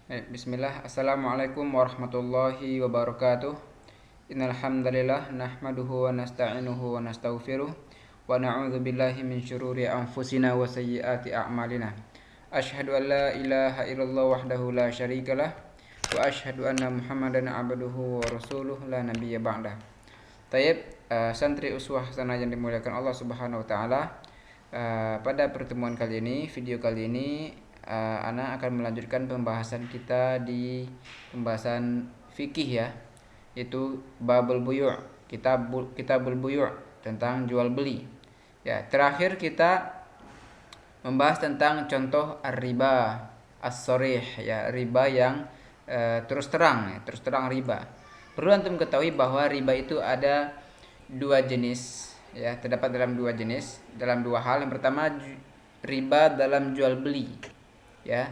Bismillah. Assalamualaikum warahmatullahi wabarakatuh. Innal hamdalillah nahmaduhu wa nasta'inuhu wa nastaghfiruh wa na'udzu billahi min syururi anfusina wa sayyiati a'malina. Asyhadu an la ilaha illallah wahdahu la syarikalah wa asyhadu anna Muhammadan abduhu wa rasuluh la nabiyya ba'dah. Tayyib, santri uswah hasanah yang dimuliakan Allah Subhanahu wa taala. Pada pertemuan kali ini, video kali ini, Ana akan melanjutkan pembahasan kita di pembahasan fikih ya, yaitu babul buyu', kitabul buyu' tentang jual beli. Ya, terakhir kita membahas tentang contoh riba as-sharih ya, riba yang terus terang riba. Perlu antum ketahui bahwa riba itu ada dua jenis ya, terdapat dalam dua jenis, dalam dua hal. Yang pertama riba dalam jual beli ya,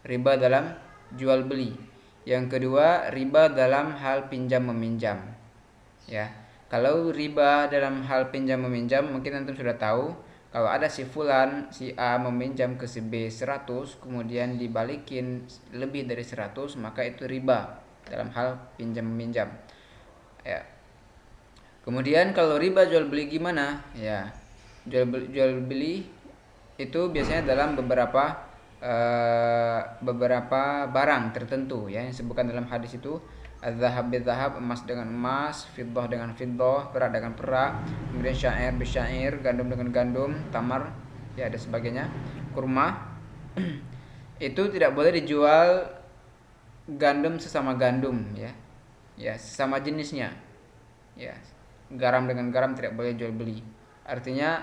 riba dalam jual beli. Yang kedua riba dalam hal pinjam meminjam ya. Kalau riba dalam hal pinjam meminjam, mungkin antum sudah tahu, kalau ada si fulan, si A meminjam ke si B 100, kemudian dibalikin lebih dari 100, maka itu riba dalam hal pinjam meminjam ya. Kemudian kalau riba jual beli gimana ya? Jual beli itu biasanya dalam beberapa barang tertentu ya, yang disebutkan dalam hadis itu az-zahab bil-zahab, emas dengan emas, fiddah dengan fiddah, perak dengan perak, kemudian syair bisyair, gandum dengan gandum, tamar ya, ada sebagainya, kurma. Itu tidak boleh dijual gandum sesama gandum ya, ya sesama jenisnya ya. Garam dengan garam tidak boleh jual beli. Artinya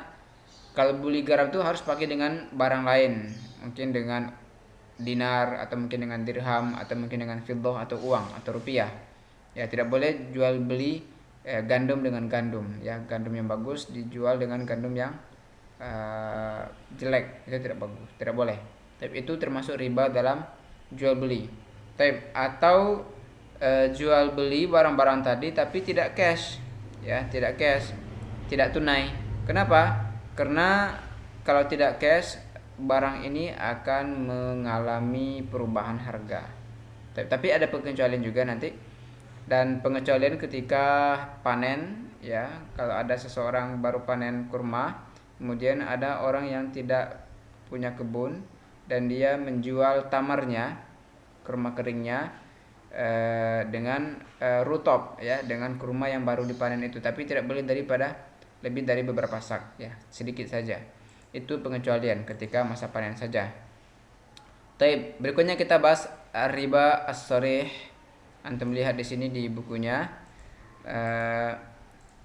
kalau beli garam itu harus pakai dengan barang lain, mungkin dengan dinar, atau mungkin dengan dirham, atau mungkin dengan fiddah atau uang atau rupiah ya. Tidak boleh jual beli gandum dengan gandum ya, gandum yang bagus dijual dengan gandum yang jelek, itu tidak bagus, tidak boleh. Tapi itu termasuk riba dalam jual beli. Atau jual beli barang-barang tadi tapi tidak cash ya, tidak cash, tidak tunai. Kenapa? Karena kalau tidak cash, barang ini akan mengalami perubahan harga. Tapi ada pengecualian juga nanti. Dan pengecualian ketika panen ya, kalau ada seseorang baru panen kurma, kemudian ada orang yang tidak punya kebun dan dia menjual tamarnya, kurma keringnya, dengan rutop ya, dengan kurma yang baru dipanen itu, tapi tidak boleh lebih dari beberapa sak ya, sedikit saja. Itu pengecualian ketika masa panen saja. Taib, berikutnya kita bahas riba as-sharih. Antum lihat di sini di bukunya,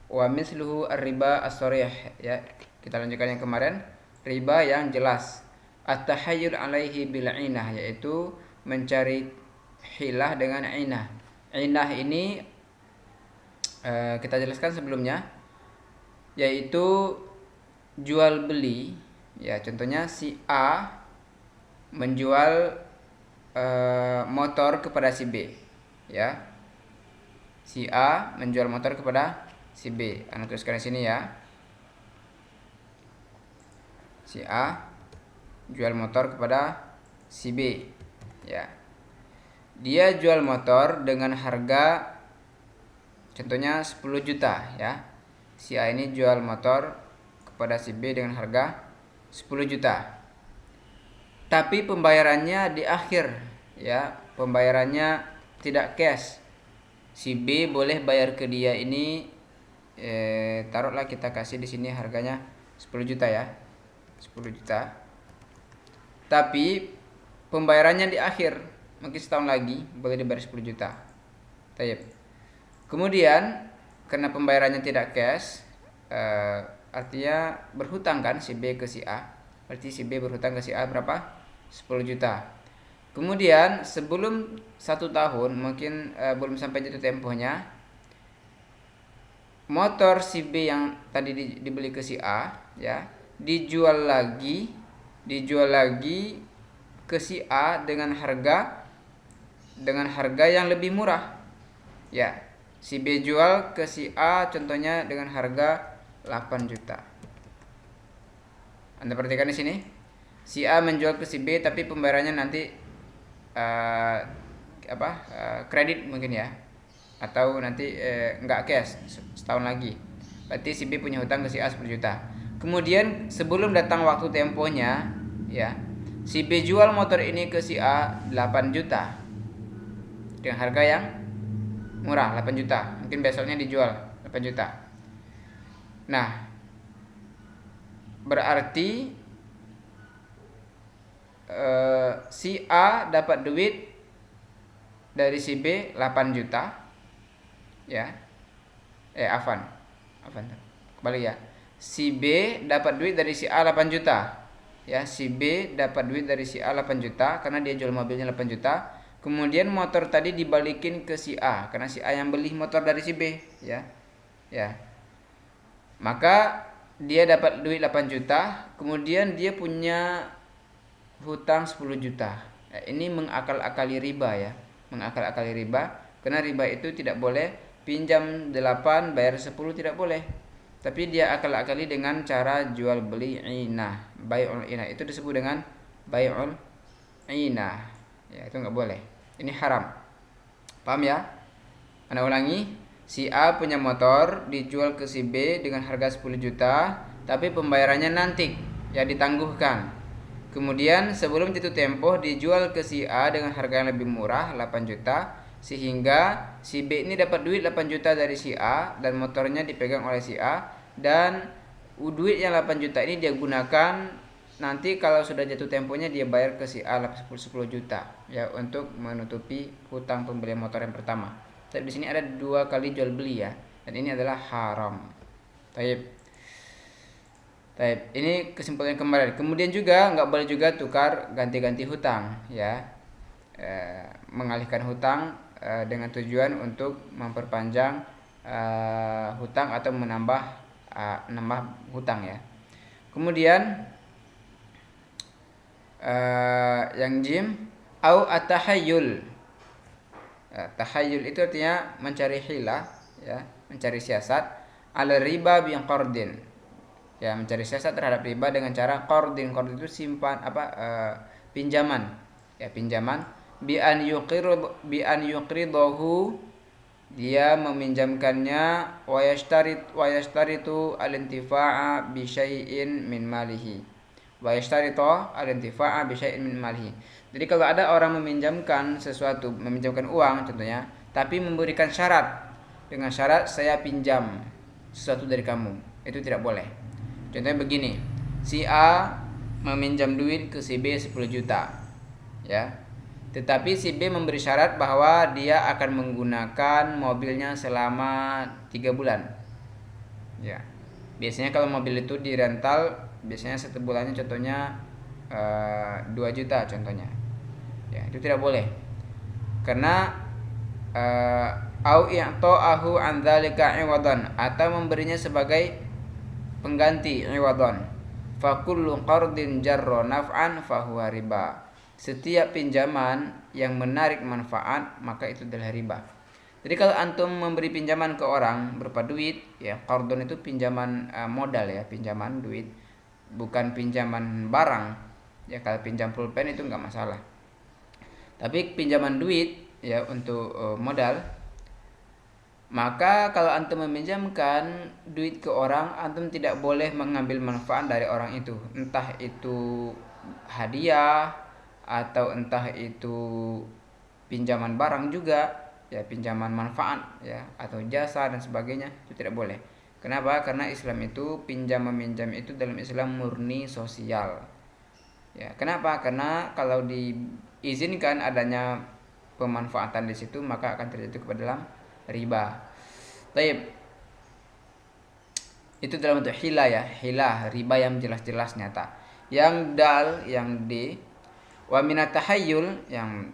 wa misluhu ar-riba as-sharih ya. Kita lanjutkan yang kemarin, riba yang jelas. At-tahayyul alaihi bil inah, yaitu mencari hilah dengan inah. Inah ini kita jelaskan sebelumnya, yaitu jual beli ya. Contohnya si A menjual motor kepada si B ya. Si A menjual motor kepada si B. Anda tuliskan di sini ya. Si A jual motor kepada si B ya. Dia jual motor dengan harga contohnya 10 juta ya. Si A ini jual motor kepada si B dengan harga 10 juta. Tapi pembayarannya di akhir ya, pembayarannya tidak cash. Si B boleh bayar ke dia ini, taruhlah kita kasih di sini harganya 10 juta ya. 10 juta. Tapi pembayarannya di akhir, mungkin setahun lagi boleh dibayar 10 juta. Tayyib. Kemudian karena pembayarannya tidak cash, artinya berhutang kan si B ke si A. Berarti si B berhutang ke si A berapa? 10 juta. Kemudian sebelum 1 tahun, mungkin belum sampai jatuh tempohnya, motor si B yang tadi dibeli ke si A ya, dijual lagi ke si A dengan harga yang lebih murah ya. Si B jual ke si A contohnya dengan harga 8 juta. Anda perhatikan di sini. Si A menjual ke si B tapi pembayarannya nanti kredit mungkin ya, atau nanti nggak cash setahun lagi. Berarti si B punya hutang ke si A 10 juta. Kemudian sebelum datang waktu temponya ya, si B jual motor ini ke si A 8 juta dengan harga yang murah, 8 juta. Mungkin besoknya dijual 8 juta. Nah, berarti si A dapat duit dari si B 8 juta ya. Kembali ya. Si B dapat duit dari si A 8 juta. Ya, si B dapat duit dari si A 8 juta karena dia jual mobilnya 8 juta. Kemudian motor tadi dibalikin ke si A karena si A yang beli motor dari si B, ya. Ya. Maka dia dapat duit 8 juta, kemudian dia punya hutang 10 juta. Nah, ini mengakal-akali riba ya. Mengakal-akali riba karena riba itu tidak boleh pinjam 8 bayar 10, tidak boleh. Tapi dia akal-akali dengan cara jual beli inah, bai'ul inah. Itu disebut dengan bai'ul inah. Ya, itu nggak boleh. Ini haram. Paham ya? Anda ulangi, si A punya motor dijual ke si B dengan harga 10 juta, tapi pembayarannya nanti, ya ditangguhkan. Kemudian sebelum jatuh tempo dijual ke si A dengan harga yang lebih murah 8 juta, sehingga si B ini dapat duit 8 juta dari si A dan motornya dipegang oleh si A, dan duit yang 8 juta ini dia gunakan nanti kalau sudah jatuh temponya dia bayar ke si A 10 juta ya, untuk menutupi hutang pembelian motor yang pertama. Tapi di sini ada 2 kali jual beli ya, dan ini adalah haram. Taib. Ini kesimpulan kemarin. Kemudian juga nggak boleh juga tukar ganti-ganti hutang ya, mengalihkan hutang dengan tujuan untuk memperpanjang hutang atau menambah hutang ya. Kemudian yang jim au atahayyul. Tahayyul itu artinya mencari hilah ya, mencari siasat ala riba bi qardin. Ya, mencari siasat terhadap riba dengan cara qardin. Qard itu simpan pinjaman. Ya, pinjaman bi an yuqridahu, dia meminjamkannya, wa yashtaritu al-intifa'a bi syai'in min malihi. Wa yashtaritu al-intifa'a bi syai'in min malihi. Jadi kalau ada orang meminjamkan sesuatu, meminjamkan uang contohnya, tapi memberikan syarat, dengan syarat saya pinjam sesuatu dari kamu, itu tidak boleh. Contohnya begini, si A meminjam duit ke si B 10 juta ya, tetapi si B memberi syarat bahwa dia akan menggunakan mobilnya selama 3 bulan ya. Biasanya kalau mobil itu dirental, biasanya 1 bulannya contohnya 2 juta contohnya ya, itu tidak boleh karena au i'ta'ahu an dzalika iwadan, atau memberinya sebagai pengganti iwadan. Fa kullu qardin jarra naf'an fa huwa riba. Setiap pinjaman yang menarik manfaat maka itu adalah riba. Jadi kalau antum memberi pinjaman ke orang berupa duit ya, qardun itu pinjaman modal ya, pinjaman duit, bukan pinjaman barang. Ya, kalau pinjam pulpen itu enggak masalah. Tapi pinjaman duit ya untuk modal, maka kalau antum meminjamkan duit ke orang, antum tidak boleh mengambil manfaat dari orang itu, entah itu hadiah atau entah itu pinjaman barang juga ya, pinjaman manfaat ya, atau jasa dan sebagainya, itu tidak boleh. Kenapa? Karena Islam itu pinjam meminjam itu dalam Islam murni sosial. Ya, kenapa? Karena kalau diizinkan adanya pemanfaatan di situ, maka akan terjadi kepada dalam riba. Taib. Itu dalam bentuk hilah ya, hilah riba yang jelas-jelas nyata. Yang dal, yang d, wa minat tahayyul, yang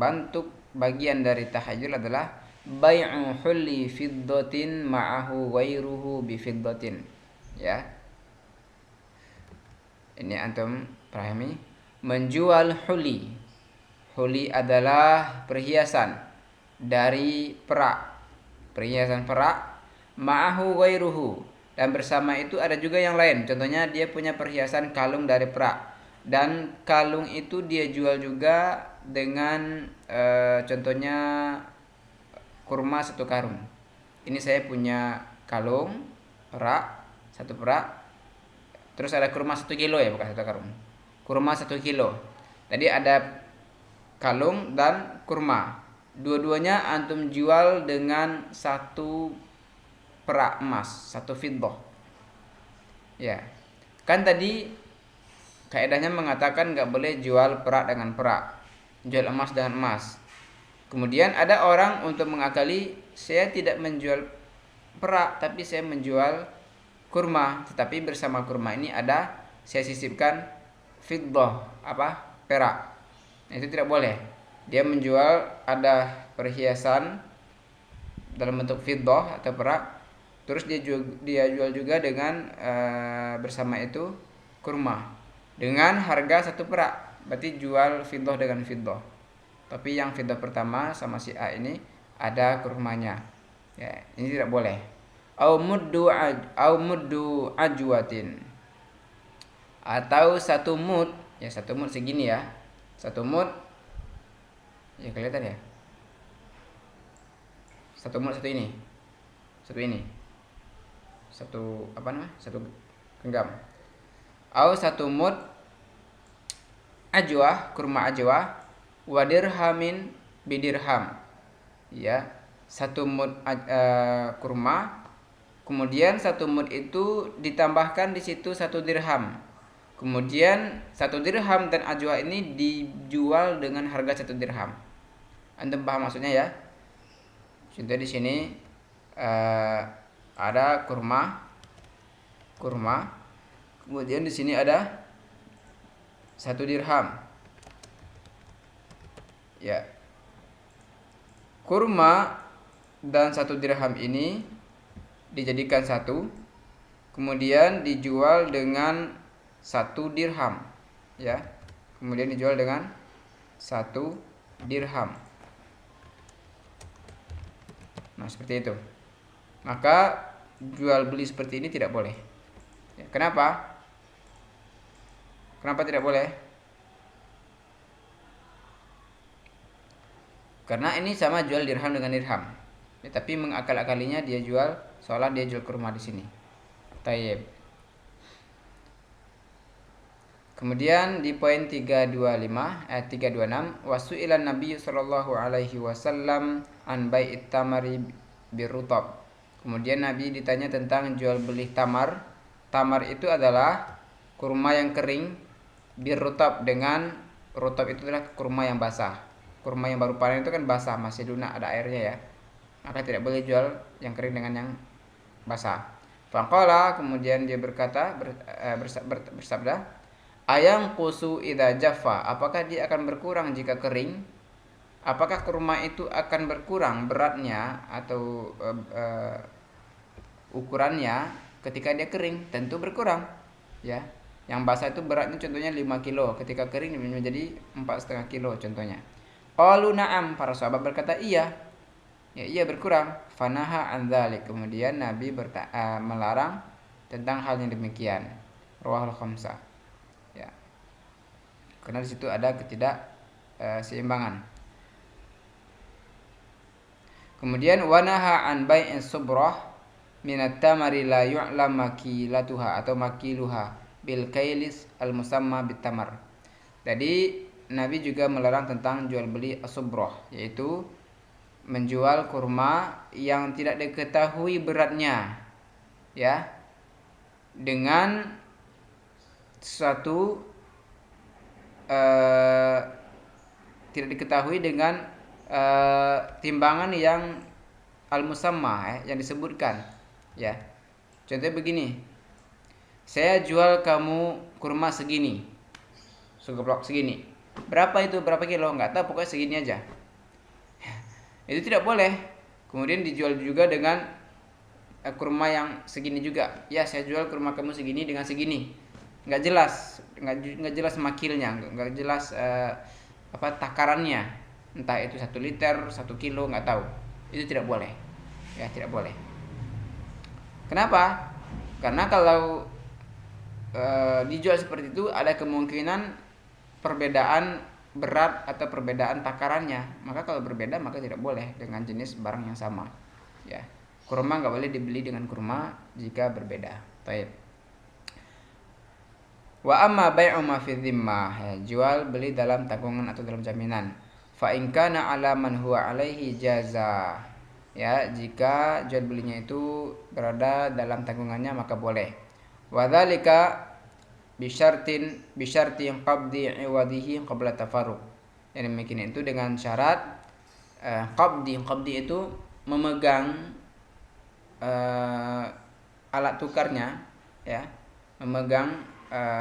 bentuk bagian dari tahayyul adalah bai'u hulli fiddatin ma'ahu ghairuhu bi fiddatin. Ya. Ini antum pahami, menjual huli. Huli adalah perhiasan dari perak, perhiasan perak, ma'ahu ghairuhu, dan bersama itu ada juga yang lain. Contohnya dia punya perhiasan kalung dari perak, dan kalung itu dia jual juga dengan contohnya kurma 1 karung. Ini saya punya kalung perak, 1 perak. Terus ada kurma 1 kilo ya, bukan 1 karung. Kurma 1 kilo. Tadi ada kalung dan kurma. Dua-duanya antum jual dengan 1 perak emas, 1 fiddah. Ya. Kan tadi kaedahnya mengatakan nggak boleh jual perak dengan perak, jual emas dengan emas. Kemudian ada orang untuk mengakali, saya tidak menjual perak tapi saya menjual kurma, tetapi bersama kurma ini ada saya sisipkan fiddah, perak. Nah, itu tidak boleh. Dia menjual ada perhiasan dalam bentuk fiddah atau perak, terus dia jual juga dengan bersama itu kurma dengan harga 1 perak. Berarti jual fiddah dengan fiddah. Tapi yang fiddah pertama sama si A ini ada kurmanya. Ya, ini tidak boleh. Au muddu ajwatin. Atau 1 mud, ya 1 mud segini ya. 1 mud. Ya kelihatan ya. 1 mud satu ini. 1 ini. 1 1 genggam. Au 1 mud ajwah, kurma ajwah, wa dirhamin bidirham. Ya, 1 mud kurma, kemudian 1 mud itu ditambahkan di situ 1 dirham. Kemudian 1 dirham dan ajwah ini dijual dengan harga 1 dirham. Antum paham maksudnya ya? Contoh di sini ada kurma, kemudian di sini ada 1 dirham. Ya. Kurma dan 1 dirham ini dijadikan 1, kemudian dijual dengan 1 dirham. Ya. Kemudian dijual dengan 1 dirham. Nah, seperti itu. Maka jual beli seperti ini tidak boleh. Ya, kenapa? Kenapa tidak boleh? Karena ini sama jual dirham dengan dirham. Ya, tapi mengakal-akalinya dia jual seolah dia jual kurma di sini. Tayyib. Kemudian di poin 326, wasu'ilan Nabi sallallahu alaihi wasallam an bai'it tamari birutab. Kemudian Nabi ditanya tentang jual beli tamar. Tamar itu adalah kurma yang kering, birutab dengan rutab itu adalah kurma yang basah. Kurma yang baru panen itu kan basah, masih lunak, ada airnya ya. Maka tidak boleh jual yang kering dengan yang basah. Faqala, kemudian dia berkata bersabda, ayang qusu idza jaffa, apakah dia akan berkurang jika kering? Apakah kurma itu akan berkurang beratnya atau ukurannya ketika dia kering? Tentu berkurang, ya. Yang basah itu beratnya contohnya 5 kilo, ketika kering menjadi 4,5 kilo contohnya. Qalu na'am, para sahabat berkata iya. Ya, iya berkurang. Fanaha an dzalik, kemudian Nabi melarang tentang hal yang demikian. Rawahul khamsah. Ya. Karena di situ ada ketidakseimbangan. Kemudian wanaha an bai'in subrah minat tamari la yu'lam makilatuha atau makiluha bil kailis al musamma bit tamar. Jadi Nabi juga melarang tentang jual beli as-subrah, yaitu menjual kurma yang tidak diketahui beratnya, ya, dengan suatu tidak diketahui dengan timbangan yang al-musamma, yang disebutkan, ya. Contohnya begini, saya jual kamu kurma segini, segeplok segini. Berapa itu? Berapa kilo? Nggak tahu, pokoknya segini aja. Itu tidak boleh. Kemudian dijual juga dengan kurma yang segini juga. Ya, saya jual kurma kamu segini dengan segini. Nggak jelas makilnya, nggak jelas takarannya. Entah itu 1 liter, 1 kilo, nggak tahu. Itu tidak boleh. Ya, tidak boleh. Kenapa? Karena kalau dijual seperti itu ada kemungkinan perbedaan berat atau perbedaan takarannya. Maka kalau berbeda maka tidak boleh dengan jenis barang yang sama. Ya, kurma nggak boleh dibeli dengan kurma jika berbeda. Baik. Wa amma bai'u ma fi dhimmah, ya, jual beli dalam tanggungan atau dalam jaminan. Fa in kana 'ala man huwa 'alaihi jaza. Ya, jika jual belinya itu berada dalam tanggungannya maka boleh. Wa dzalika bisyarti qabdi 'iwadihi qabla tafarruq. Yang demikian itu dengan syarat qabdi itu memegang alat tukarnya, ya, memegang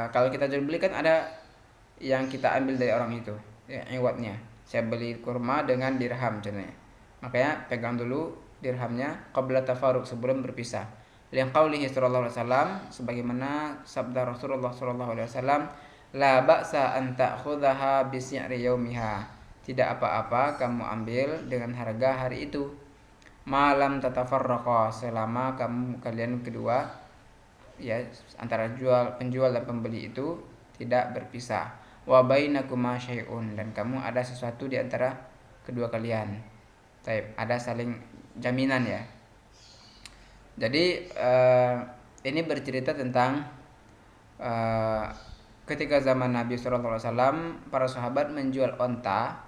kalau kita jual beli kan ada yang kita ambil dari orang itu, ya, iwatnya. Saya beli kurma dengan dirham contohnya, makanya pegang dulu dirhamnya qabla tafarruq, sebelum berpisah. Liqaulihi sallallahu alaihi wasallam, sebagaimana sabda Rasulullah sallallahu alaihi wasallam, la ba'sa an ta'khudhaha bi si'ri yaumiha. Tidak apa-apa kamu ambil dengan harga hari itu. Malam tatafarraqa, selama kalian kedua, ya, antara penjual dan pembeli itu tidak berpisah. Wa bainakuma syai'un, dan kamu ada sesuatu di antara kedua kalian. Baik, ada saling jaminan, ya. Jadi ini bercerita tentang ketika zaman Nabi SAW, para sahabat menjual onta,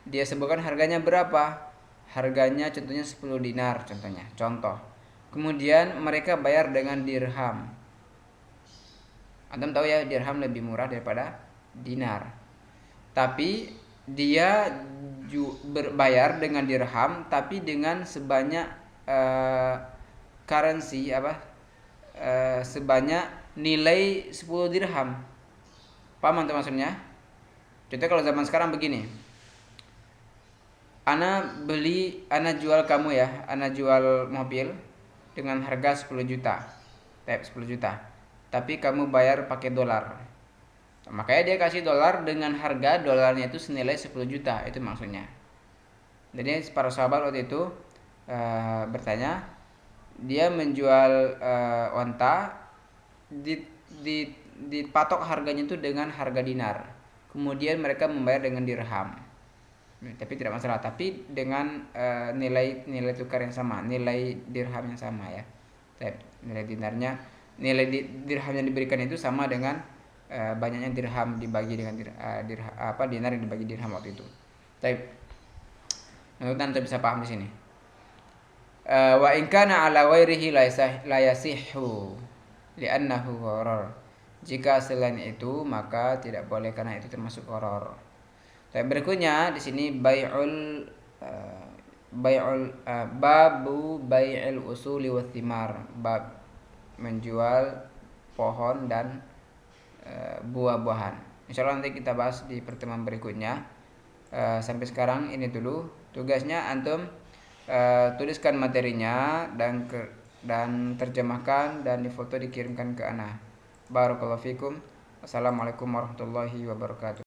dia sebutkan harganya berapa? Harganya contohnya 10 dinar contoh. Kemudian mereka bayar dengan dirham. Antum tahu ya, dirham lebih murah daripada dinar. Tapi dia berbayar dengan dirham, tapi dengan sebanyak currency sebanyak nilai 10 dirham. Paham antum maksudnya? Contoh kalau zaman sekarang begini. Ana jual kamu, ya, ana jual mobil dengan harga 10 juta. 10 juta. Tapi kamu bayar pakai dolar. Makanya dia kasih dolar dengan harga dolarnya itu senilai 10 juta, itu maksudnya. Jadi para sahabat waktu itu bertanya, dia menjual onta, dipatok harganya itu dengan harga dinar. Kemudian mereka membayar dengan dirham. Tapi tidak masalah, tapi dengan nilai tukar yang sama, nilai dirham yang sama, ya. Nilai dirham yang diberikan itu sama dengan banyaknya dirham dibagi dengan dinar yang dibagi dirham waktu itu. Tapi nanti bisa paham di sini. Wa in kana ala ghairihi la yasihhu li'annahu gharar. Jika selain itu maka tidak boleh karena itu termasuk gharar. Dan berikutnya di sini babu bai'il usuli wath thimar, bab menjual pohon dan buah-buahan. Insyaallah nanti kita bahas di pertemuan berikutnya. Sampai sekarang ini dulu. Tugasnya antum tuliskan materinya dan terjemahkan dan difoto dikirimkan ke ana. Barakallahu fikum. Assalamualaikum warahmatullahi wabarakatuh.